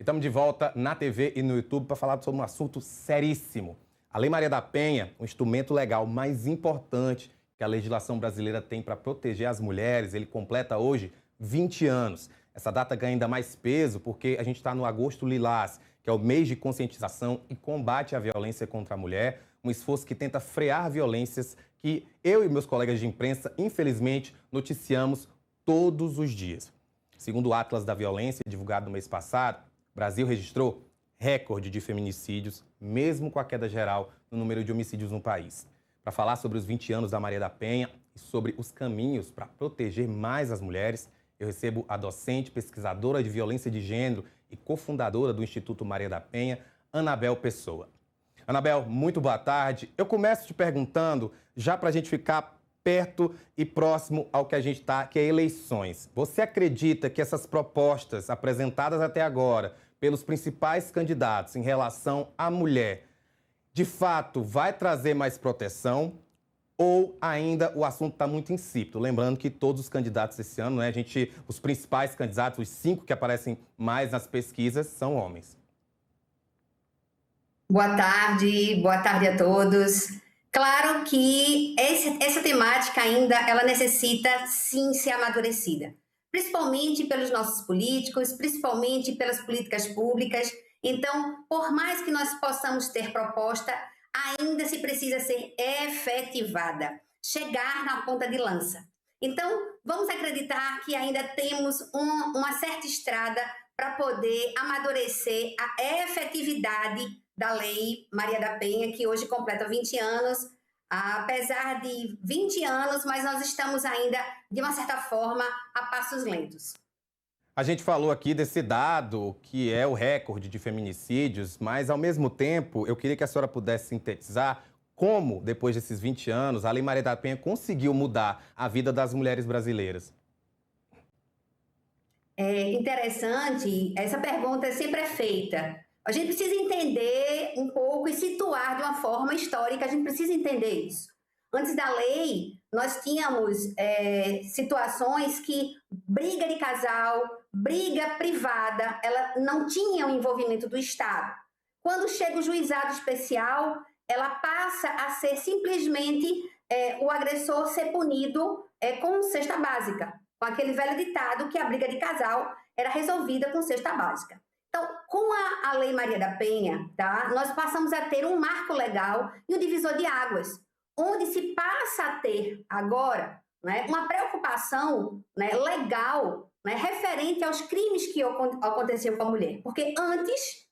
Estamos de volta na TV e no YouTube para falar sobre um assunto seríssimo. A Lei Maria da Penha, o instrumento legal mais importante que a legislação brasileira tem para proteger as mulheres, ele completa hoje 20 anos. Essa data ganha ainda mais peso porque a gente está no Agosto Lilás, que é o mês de conscientização e combate à violência contra a mulher, um esforço que tenta frear violências que eu e meus colegas de imprensa, infelizmente, noticiamos todos os dias. Segundo o Atlas da Violência, divulgado no mês passado, o Brasil registrou recorde de feminicídios, mesmo com a queda geral no número de homicídios no país. Para falar sobre os 20 anos da Maria da Penha e sobre os caminhos para proteger mais as mulheres, eu recebo a docente, pesquisadora de violência de gênero e cofundadora do Instituto Maria da Penha, Anabel Pessoa. Anabel, muito boa tarde. Eu começo te perguntando, já para a gente ficar perto e próximo ao que a gente está, que é eleições. Você acredita que essas propostas apresentadas até agora pelos principais candidatos em relação à mulher, de fato, vai trazer mais proteção ou ainda o assunto está muito insípido? Lembrando que todos os candidatos esse ano, né, os principais candidatos, os 5 que aparecem mais nas pesquisas, são homens. Boa tarde a todos. Claro que essa temática ainda ela necessita sim ser amadurecida, principalmente pelos nossos políticos, principalmente pelas políticas públicas. Então, por mais que nós possamos ter proposta, ainda se precisa ser efetivada, chegar na ponta de lança. Então, vamos acreditar que ainda temos uma certa estrada para poder amadurecer a efetividade da Lei Maria da Penha, que hoje completa 20 anos, apesar de 20 anos, mas nós estamos ainda, de uma certa forma, a passos lentos. A gente falou aqui desse dado, que é o recorde de feminicídios, mas, ao mesmo tempo, eu queria que a senhora pudesse sintetizar como, depois desses 20 anos, a Lei Maria da Penha conseguiu mudar a vida das mulheres brasileiras. É interessante, essa pergunta sempre é feita. A gente precisa entender um pouco e situar de uma forma histórica, a gente precisa entender isso. Antes da lei, nós tínhamos situações que briga de casal, briga privada, ela não tinha o envolvimento do Estado. Quando chega o juizado especial, ela passa a ser simplesmente o agressor ser punido com cesta básica, com aquele velho ditado que a briga de casal era resolvida com cesta básica. Então, com a Lei Maria da Penha, tá, nós passamos a ter um marco legal e um divisor de águas, onde se passa a ter agora, né, uma preocupação, né, legal, né, referente aos crimes que aconteciam com a mulher. Porque antes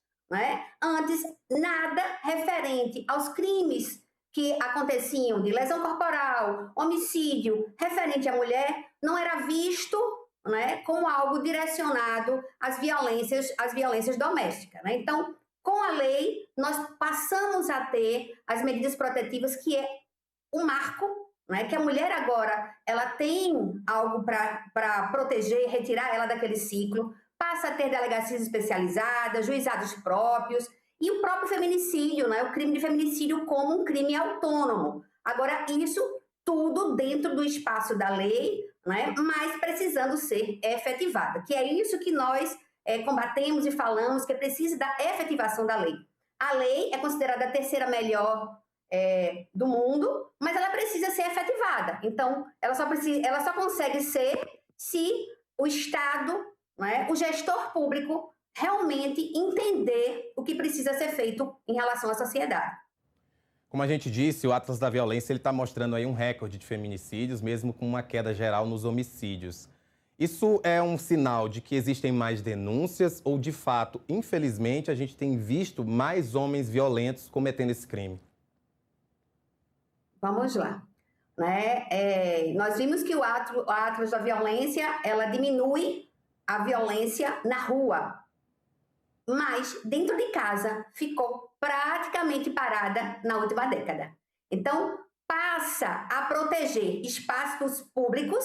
nada referente aos crimes que aconteciam de lesão corporal, homicídio, referente à mulher, não era visto, né, como algo direcionado às violências domésticas, né? Então, com a lei, nós passamos a ter as medidas protetivas, que é um marco, né, que a mulher agora ela tem algo para proteger, retirar ela daquele ciclo, passa a ter delegacias especializadas, juizados próprios, e o próprio feminicídio, né, o crime de feminicídio como um crime autônomo. Agora, isso tudo dentro do espaço da lei, né, mas precisando ser efetivada, que é isso que nós combatemos e falamos, que precisa da efetivação da lei. A lei é considerada a terceira melhor do mundo, mas ela precisa ser efetivada. Então, ela só consegue ser se o Estado, né, o gestor público, realmente entender o que precisa ser feito em relação à sociedade. Como a gente disse, o Atlas da Violência está mostrando aí um recorde de feminicídios, mesmo com uma queda geral nos homicídios. Isso é um sinal de que existem mais denúncias ou, de fato, infelizmente, a gente tem visto mais homens violentos cometendo esse crime? Vamos lá. Né? Nós vimos que o Atlas da Violência, ela diminui a violência na rua, mas dentro de casa ficou praticamente parada na última década. Então, passa a proteger espaços públicos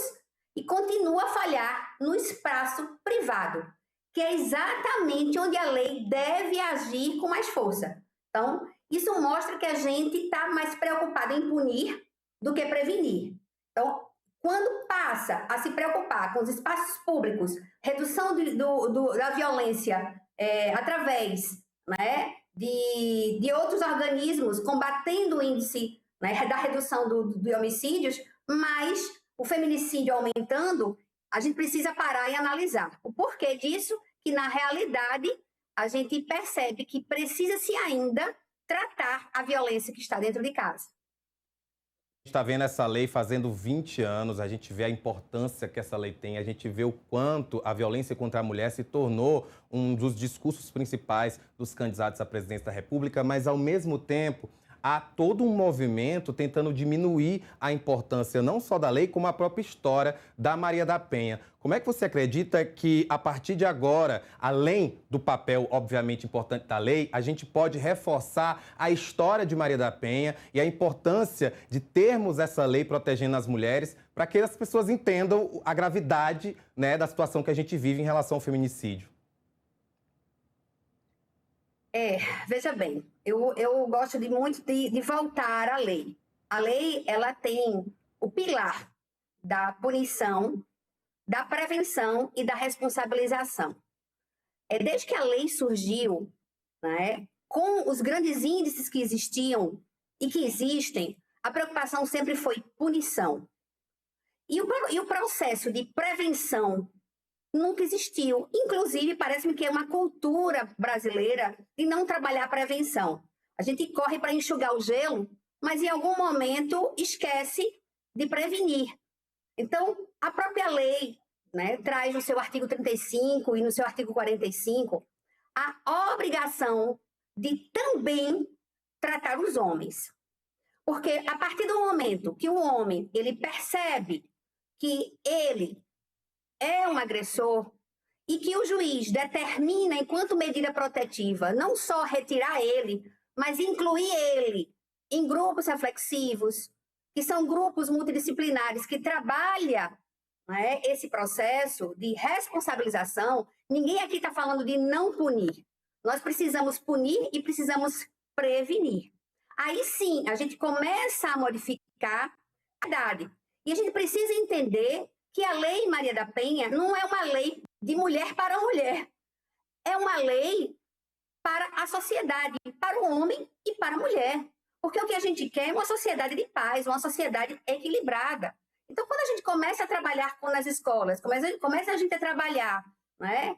e continua a falhar no espaço privado, que é exatamente onde a lei deve agir com mais força. Então, isso mostra que a gente está mais preocupado em punir do que prevenir. Então, quando passa a se preocupar com os espaços públicos, redução da violência através, né, de outros organismos combatendo o índice, né, da redução de homicídios, mas o feminicídio aumentando, a gente precisa parar e analisar o porquê disso, que na realidade a gente percebe que precisa-se ainda tratar a violência que está dentro de casa. A gente está vendo essa lei fazendo 20 anos, a gente vê a importância que essa lei tem, a gente vê o quanto a violência contra a mulher se tornou um dos discursos principais dos candidatos à presidência da República, mas, ao mesmo tempo, há todo um movimento tentando diminuir a importância não só da lei, como a própria história da Maria da Penha. Como é que você acredita que, a partir de agora, além do papel, obviamente, importante da lei, a gente pode reforçar a história de Maria da Penha e a importância de termos essa lei protegendo as mulheres para que as pessoas entendam a gravidade, né, da situação que a gente vive em relação ao feminicídio? Veja bem, eu gosto muito de voltar à lei. A lei, ela tem o pilar da punição, da prevenção e da responsabilização. Desde que a lei surgiu, né, com os grandes índices que existiam e que existem, a preocupação sempre foi punição. E o processo de prevenção nunca existiu. Inclusive, parece-me que é uma cultura brasileira de não trabalhar a prevenção. A gente corre para enxugar o gelo, mas em algum momento esquece de prevenir. Então, a própria lei, né, traz no seu artigo 35 e no seu artigo 45 a obrigação de também tratar os homens. Porque a partir do momento que o homem ele percebe que ele é um agressor e que o juiz determina, enquanto medida protetiva, não só retirar ele, mas incluir ele em grupos reflexivos, que são grupos multidisciplinares que trabalham, né, esse processo de responsabilização. Ninguém aqui está falando de não punir. Nós precisamos punir e precisamos prevenir. Aí sim, a gente começa a modificar a idade. E a gente precisa entender que a Lei Maria da Penha não é uma lei de mulher para mulher. É uma lei para a sociedade, para o homem e para a mulher. Porque o que a gente quer é uma sociedade de paz, uma sociedade equilibrada. Então, quando a gente começa a trabalhar nas escolas, começa a gente a trabalhar, né,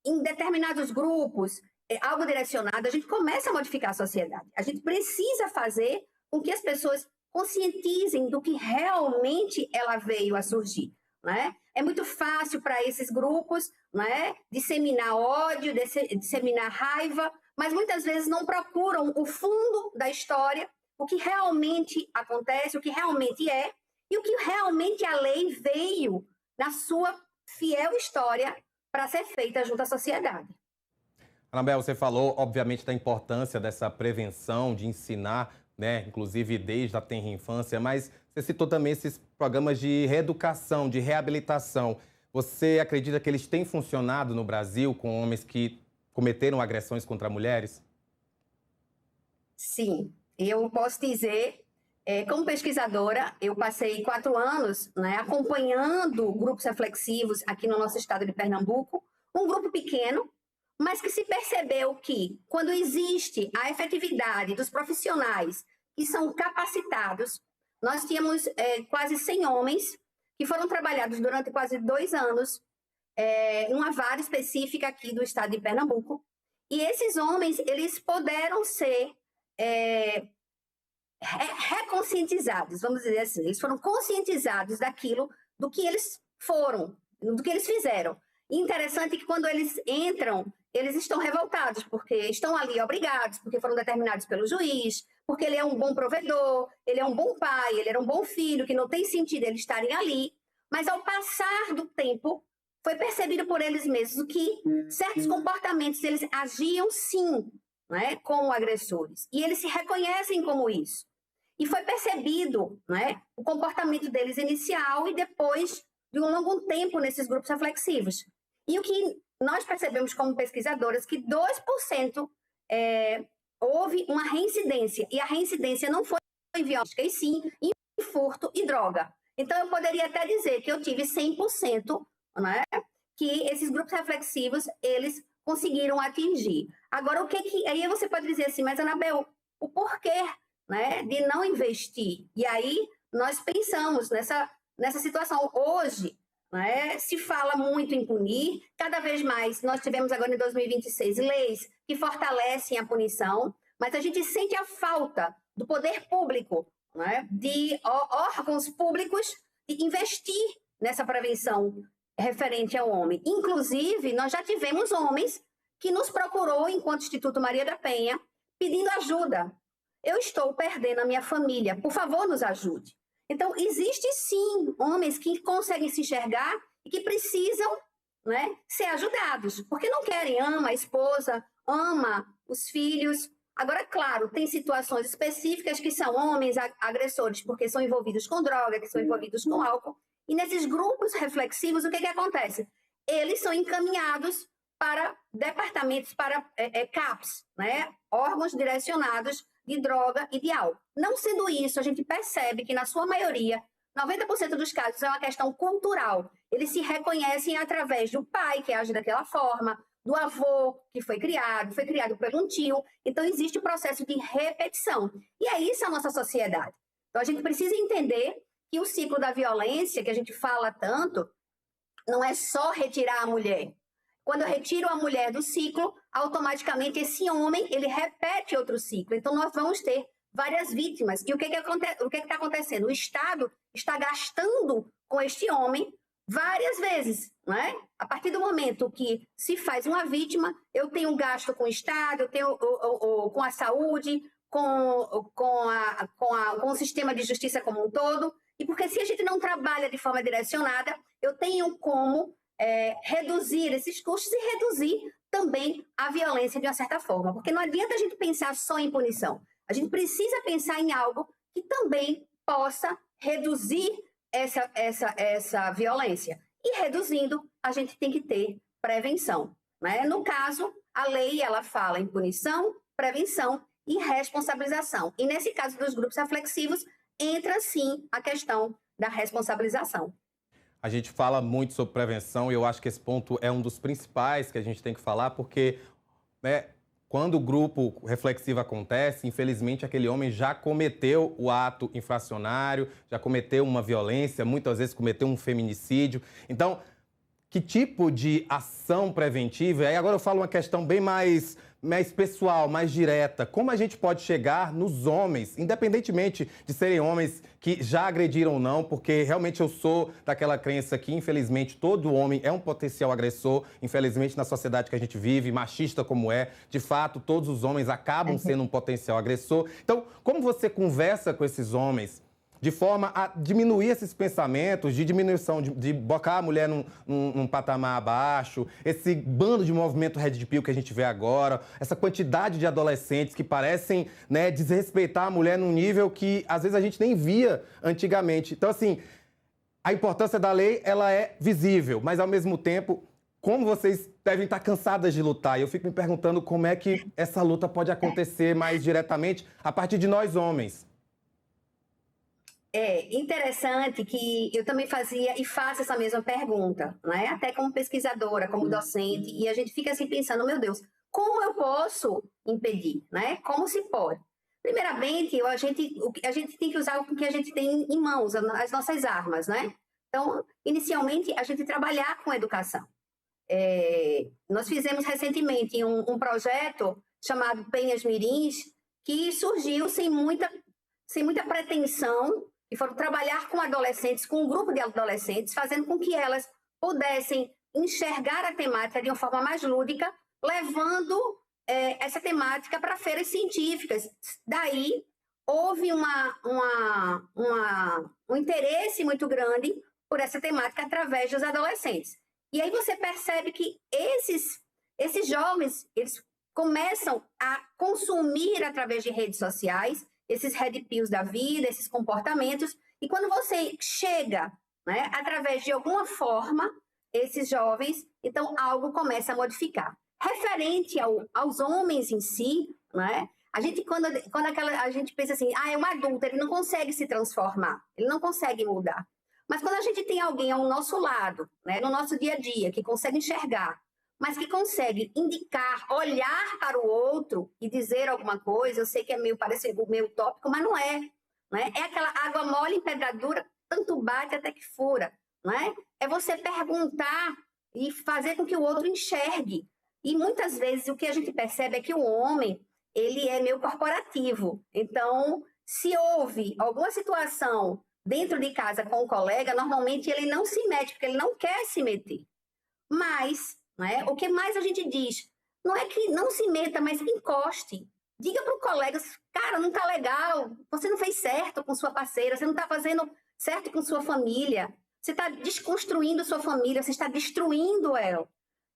em determinados grupos, algo direcionado, a gente começa a modificar a sociedade. A gente precisa fazer com que as pessoas conscientizem do que realmente ela veio a surgir, né? É muito fácil para esses grupos, né, disseminar ódio, disseminar raiva, mas muitas vezes não procuram o fundo da história, o que realmente acontece, o que realmente é, e o que realmente a lei veio na sua fiel história para ser feita junto à sociedade. Anabel, você falou, obviamente, da importância dessa prevenção, de ensinar, né, inclusive desde a tenra infância, mas você citou também esses programas de reeducação, de reabilitação. Você acredita que eles têm funcionado no Brasil com homens que cometeram agressões contra mulheres? Sim, eu posso dizer, como pesquisadora, eu passei 4 anos, né, acompanhando grupos reflexivos aqui no nosso estado de Pernambuco, um grupo pequeno, mas que se percebeu que, quando existe a efetividade dos profissionais que são capacitados, nós tínhamos quase 100 homens que foram trabalhados durante quase 2 anos em uma vara específica aqui do estado de Pernambuco, e esses homens, eles puderam ser reconscientizados, vamos dizer assim, eles foram conscientizados daquilo, do que eles foram, do que eles fizeram. E interessante que quando eles entram, eles estão revoltados, porque estão ali obrigados, porque foram determinados pelo juiz, porque ele é um bom provedor, ele é um bom pai, ele era um bom filho, que não tem sentido eles estarem ali. Mas ao passar do tempo, foi percebido por eles mesmos que certos comportamentos eles agiam sim, né, como agressores. E eles se reconhecem como isso. E foi percebido, né, o comportamento deles inicial e depois de um longo tempo nesses grupos reflexivos. E o que nós percebemos como pesquisadoras, que 2% houve uma reincidência. E a reincidência não foi em violência, e sim em furto e droga. Então, eu poderia até dizer que eu tive 100%, né, que esses grupos reflexivos, eles conseguiram atingir. Agora, aí você pode dizer assim, mas Anabel, o porquê, né, de não investir? E aí nós pensamos nessa situação. Hoje, né, se fala muito em punir, cada vez mais nós tivemos agora em 2026 leis que fortalecem a punição, mas a gente sente a falta do poder público, né, de órgãos públicos de investir nessa prevenção referente ao homem. Inclusive, nós já tivemos homens que nos procurou enquanto Instituto Maria da Penha pedindo ajuda. Eu estou perdendo a minha família, por favor, nos ajude. Então, existe sim homens que conseguem se enxergar e que precisam, né, ser ajudados, porque não querem, ama a esposa, ama os filhos. Agora, claro, tem situações específicas que são homens agressores porque são envolvidos com droga, que são envolvidos com álcool. E nesses grupos reflexivos, o que acontece? Eles são encaminhados para departamentos, para CAPs, né, órgãos direcionados de droga e de álcool. Não sendo isso, a gente percebe que, na sua maioria, 90% dos casos é uma questão cultural. Eles se reconhecem através do pai, que age daquela forma, do avô, que foi criado por um tio. Então, existe o processo de repetição. E é isso a nossa sociedade. Então, a gente precisa entender que o ciclo da violência, que a gente fala tanto, não é só retirar a mulher. Quando eu retiro a mulher do ciclo, automaticamente esse homem, ele repete outro ciclo. Então, nós vamos ter várias vítimas. E o que está acontecendo? O Estado está gastando com este homem várias vezes, né? A partir do momento que se faz uma vítima, eu tenho um gasto com o Estado, eu tenho com a saúde, com o sistema de justiça como um todo. E porque se a gente não trabalha de forma direcionada, eu tenho como reduzir esses custos e reduzir também a violência de uma certa forma. Porque não adianta a gente pensar só em punição. A gente precisa pensar em algo que também possa reduzir essa violência. E reduzindo, a gente tem que ter prevenção, né? No caso, a lei ela fala em punição, prevenção e responsabilização. E nesse caso dos grupos reflexivos, entra sim a questão da responsabilização. A gente fala muito sobre prevenção e eu acho que esse ponto é um dos principais que a gente tem que falar, porque, né, quando o grupo reflexivo acontece, infelizmente aquele homem já cometeu o ato infracionário, já cometeu uma violência, muitas vezes cometeu um feminicídio. Então, que tipo de ação preventiva? E aí agora eu falo uma questão bem mais pessoal, mais direta. Como a gente pode chegar nos homens, independentemente de serem homens que já agrediram ou não, porque realmente eu sou daquela crença que, infelizmente, todo homem é um potencial agressor. Infelizmente, na sociedade que a gente vive, machista como é, de fato, todos os homens acabam sendo um potencial agressor. Então, como você conversa com esses homens de forma a diminuir esses pensamentos de diminuição, de botar a mulher num patamar abaixo, esse bando de movimento Red Pill que a gente vê agora, essa quantidade de adolescentes que parecem, né, desrespeitar a mulher num nível que às vezes a gente nem via antigamente. Então, assim, a importância da lei, ela é visível, mas ao mesmo tempo, como vocês devem estar cansadas de lutar, eu fico me perguntando como é que essa luta pode acontecer mais diretamente a partir de nós homens. É interessante que eu também fazia e faço essa mesma pergunta, né? Até como pesquisadora, como docente, e a gente fica assim pensando, meu Deus, como eu posso impedir, né? Como se pode? Primeiramente, a gente tem que usar o que a gente tem em mãos, as nossas armas, né? Então, inicialmente, a gente trabalhar com educação. Nós fizemos recentemente um projeto chamado Penhas Mirins, que surgiu sem muita pretensão, e foram trabalhar com adolescentes, com um grupo de adolescentes, fazendo com que elas pudessem enxergar a temática de uma forma mais lúdica, levando essa temática para feiras científicas. Daí, houve um interesse muito grande por essa temática através dos adolescentes. E aí você percebe que esses jovens, eles começam a consumir através de redes sociais, esses red pills da vida, esses comportamentos, e quando você chega, né, através de alguma forma, esses jovens, então algo começa a modificar. Referente aos homens em si, né, a gente, quando a gente pensa assim, é um adulto, ele não consegue se transformar, ele não consegue mudar. Mas quando a gente tem alguém ao nosso lado, né, no nosso dia a dia, que consegue enxergar mas que consegue indicar, olhar para o outro e dizer alguma coisa. Eu sei que é meio parecido, meio tópico, mas não é, né? É aquela água mole em pedra dura, tanto bate até que fura, né? É você perguntar e fazer com que o outro enxergue. E muitas vezes o que a gente percebe é que o homem, ele é meio corporativo. Então, se houve alguma situação dentro de casa com o colega, normalmente ele não se mete, porque ele não quer se meter. Mas, né, o que mais a gente diz? Não é que não se meta, mas encoste. Diga para o colega, cara, não está legal, você não fez certo com sua parceira, você não está fazendo certo com sua família, você está desconstruindo sua família, você está destruindo ela.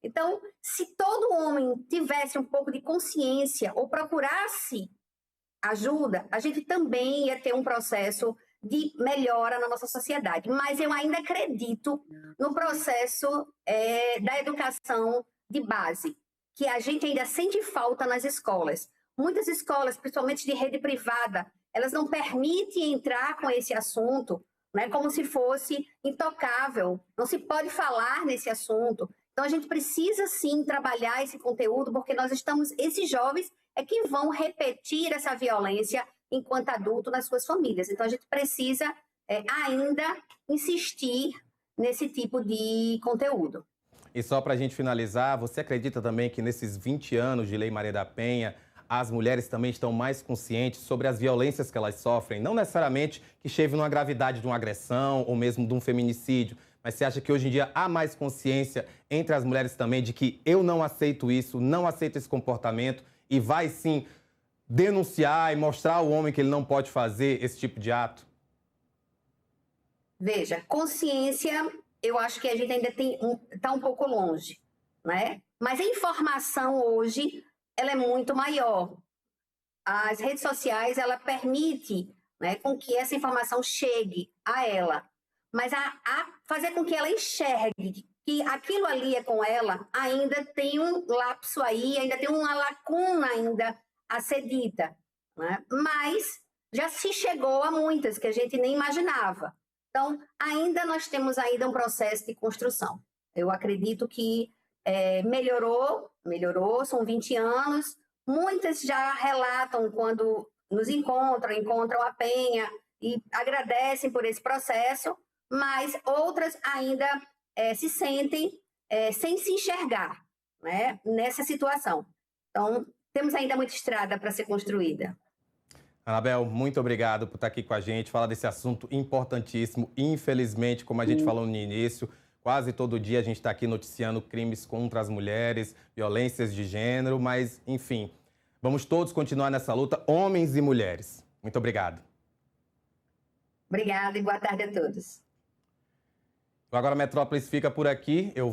Então, se todo homem tivesse um pouco de consciência ou procurasse ajuda, a gente também ia ter um processo de melhora na nossa sociedade. Mas eu ainda acredito no processo da educação de base, que a gente ainda sente falta nas escolas. Muitas escolas, principalmente de rede privada, elas não permitem entrar com esse assunto, né, como se fosse intocável. Não se pode falar nesse assunto. Então, a gente precisa, sim, trabalhar esse conteúdo, porque esses jovens é que vão repetir essa violência enquanto adulto nas suas famílias. Então, a gente precisa ainda insistir nesse tipo de conteúdo. E só para a gente finalizar, você acredita também que nesses 20 anos de Lei Maria da Penha, as mulheres também estão mais conscientes sobre as violências que elas sofrem? Não necessariamente que chegue numa gravidade de uma agressão ou mesmo de um feminicídio, mas você acha que hoje em dia há mais consciência entre as mulheres também de que eu não aceito isso, não aceito esse comportamento e vai sim denunciar e mostrar ao homem que ele não pode fazer esse tipo de ato? Veja, consciência, eu acho que a gente ainda está um pouco longe, né? Mas a informação hoje, ela é muito maior. As redes sociais, ela permite, né, com que essa informação chegue a ela, mas a fazer com que ela enxergue que aquilo ali é com ela, ainda tem um lapso aí, ainda tem uma lacuna ainda a ser dita, né? Mas já se chegou a muitas que a gente nem imaginava. Então, ainda nós temos ainda um processo de construção. Eu acredito que melhorou, são 20 anos. Muitas já relatam quando nos encontram a Penha e agradecem por esse processo, mas outras ainda se sentem sem se enxergar, né, nessa situação. Então, temos ainda muita estrada para ser construída. Anabel, muito obrigado por estar aqui com a gente, falar desse assunto importantíssimo. Infelizmente, como a gente falou no início, quase todo dia a gente está aqui noticiando crimes contra as mulheres, violências de gênero, mas, enfim, vamos todos continuar nessa luta, homens e mulheres. Muito obrigado. Obrigada e boa tarde a todos. Agora a Metrópolis fica por aqui.